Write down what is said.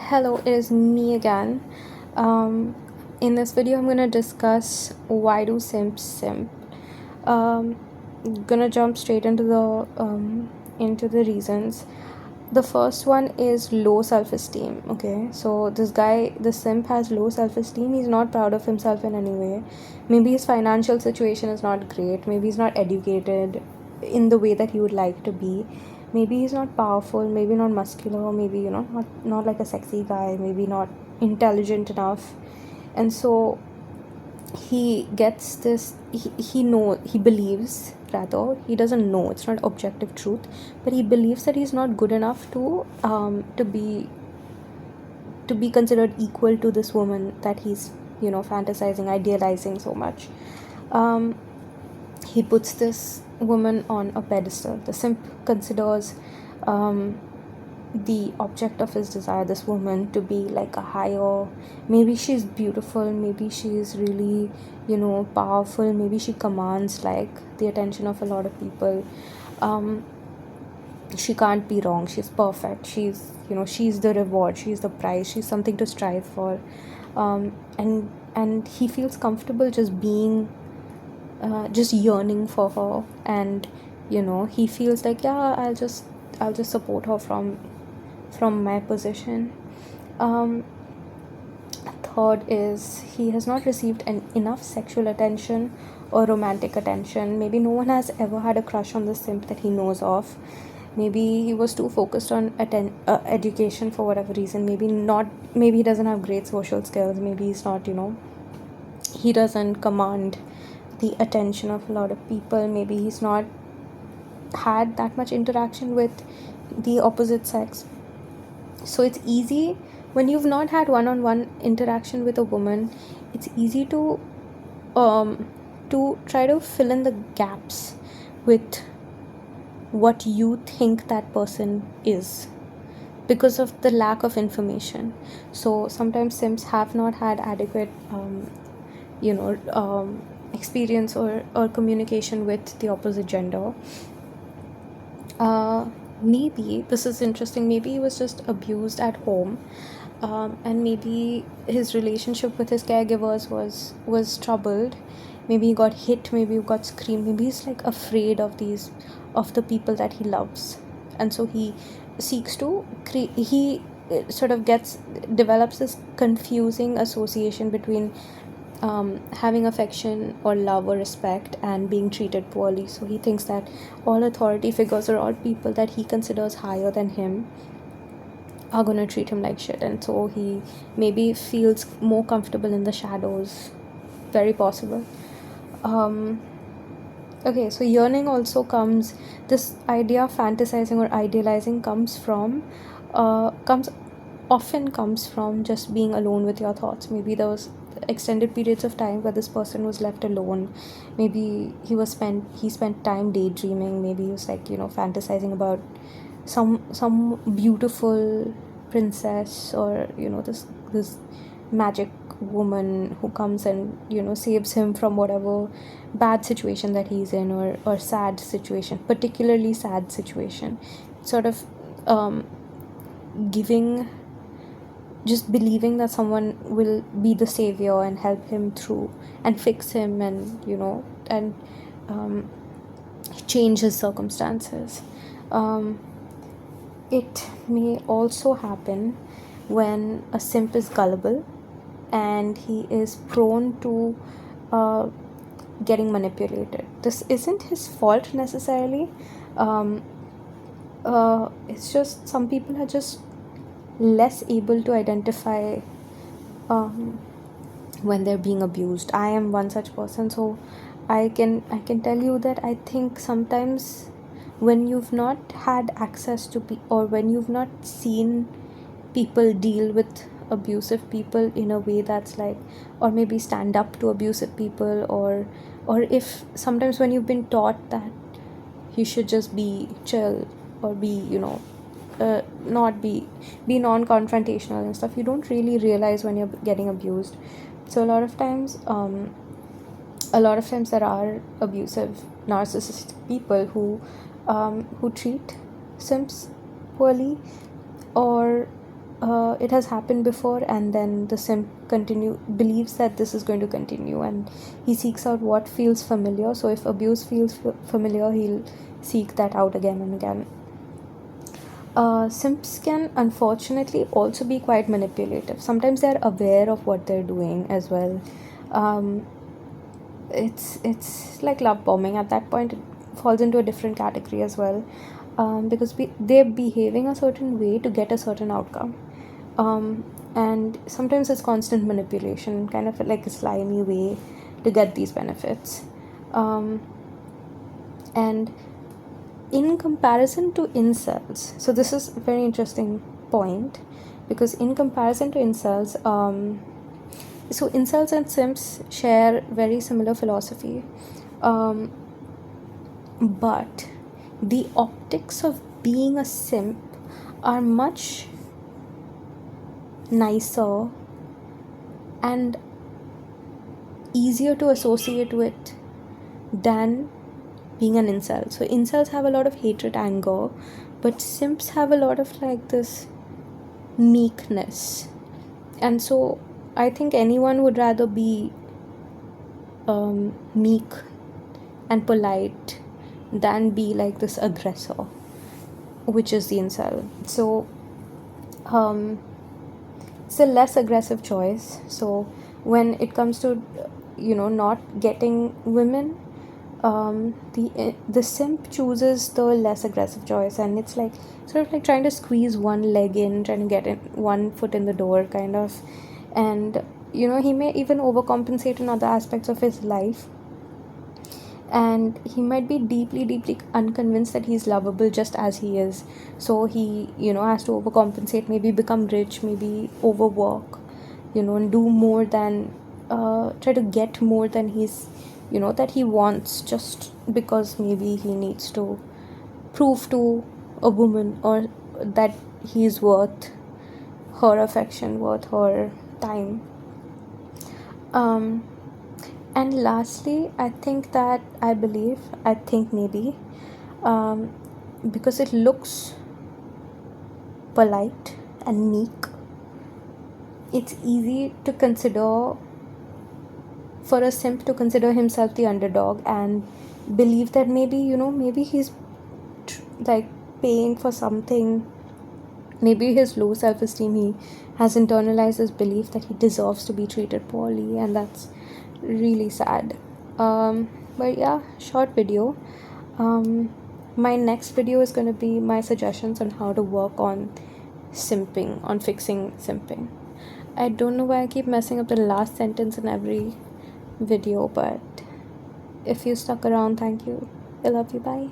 Hello, it is me again. Um, in this video, I'm gonna discuss why do simps simp. Um, gonna jump straight into the reasons. The first one is low self-esteem. Okay, so this guy, the simp, has low self-esteem. He's not proud of himself in any way. Maybe his financial situation is not great. Maybe he's not educated in the way that he would like to be. Maybe he's not powerful, maybe not muscular, maybe not like a sexy guy, maybe not intelligent enough. And so he gets this, he believes, rather he doesn't know, it's not objective truth, but he believes that he's not good enough to be considered equal to this woman that he's fantasizing, idealizing so much. He puts this woman on a pedestal. The simp considers the object of his desire, this woman, to be like a higher, maybe she's beautiful, maybe she's really powerful, maybe she commands like the attention of a lot of people. She can't be wrong, she's perfect, she's the reward, she's the prize, she's something to strive for. And he feels comfortable just being just yearning for her, and he feels like, yeah, I'll just support her from my position. Third is, he has not received enough sexual attention or romantic attention. Maybe no one has ever had a crush on the simp that he knows of. Maybe he was too focused on education for whatever reason. Maybe he doesn't have great social skills. Maybe he's not, he doesn't command the attention of a lot of people. Maybe he's not had that much interaction with the opposite sex. So it's easy, when you've not had one-on-one interaction with a woman, it's easy to try to fill in the gaps with what you think that person is, because of the lack of information. So sometimes simps have not had adequate experience or communication with the opposite gender. Maybe, this is interesting, maybe he was just abused at home, and maybe his relationship with his caregivers was troubled. Maybe he got hit, maybe he got screamed, maybe he's like afraid of the people that he loves, and so he seeks to he sort of develops this confusing association between having affection or love or respect and being treated poorly. So he thinks that all authority figures or all people that he considers higher than him are going to treat him like shit, and so he maybe feels more comfortable in the shadows. Very possible. Okay, so yearning also comes, this idea of fantasizing or idealizing often comes from just being alone with your thoughts. Maybe there was extended periods of time where this person was left alone. Maybe he spent time daydreaming. Maybe he was like fantasizing about some beautiful princess, or this magic woman who comes and saves him from whatever bad situation that he's in, or sad situation, particularly sad situation. Sort of just believing that someone will be the savior and help him through and fix him, and change his circumstances. It may also happen when a simp is gullible and he is prone to getting manipulated. This isn't his fault necessarily. It's just some people are just less able to identify when they're being abused. I am one such person, so I can tell you that I think sometimes when you've not had access to or when you've not seen people deal with abusive people in a way that's like, or maybe stand up to abusive people, or if sometimes when you've been taught that you should just be chill, or be not be non-confrontational and stuff, you don't really realize when you're getting abused. So a lot of times there are abusive narcissistic people who treat simps poorly, or it has happened before, and then the simp believes that this is going to continue, and he seeks out what feels familiar. So if abuse feels familiar, he'll seek that out again and again. Simps can unfortunately also be quite manipulative. Sometimes they're aware of what they're doing as well. It's like love bombing. At that point, it falls into a different category as well, because they're behaving a certain way to get a certain outcome. And sometimes it's constant manipulation, kind of like a slimy way to get these benefits. And in comparison to incels, so this is a very interesting point, because in comparison to incels, so incels and simps share very similar philosophy, but the optics of being a simp are much nicer and easier to associate with than being an incel. So incels have a lot of hatred, anger, but simps have a lot of like this meekness. And so I think anyone would rather be meek and polite than be like this aggressor, which is the incel. So it's a less aggressive choice. So when it comes to not getting women, the simp chooses the less aggressive choice, and it's like sort of like trying to squeeze one leg in, trying to get in one foot in the door kind of. And he may even overcompensate in other aspects of his life, and he might be deeply unconvinced that he's lovable just as he is. So he has to overcompensate, maybe become rich, maybe overwork, and do more than try to get more than he's that he wants, just because maybe he needs to prove to a woman or that he's worth her affection, worth her time. And lastly, I think maybe because it looks polite and meek, it's easy to consider for a simp to consider himself the underdog and believe that maybe he's like paying for something. Maybe his low self-esteem, he has internalized this belief that he deserves to be treated poorly, and that's really sad. But yeah, short video. My next video is going to be my suggestions on how to work on simping, on fixing simping. I don't know why I keep messing up the last sentence in every video, but if you stuck around, thank you. I love you. Bye.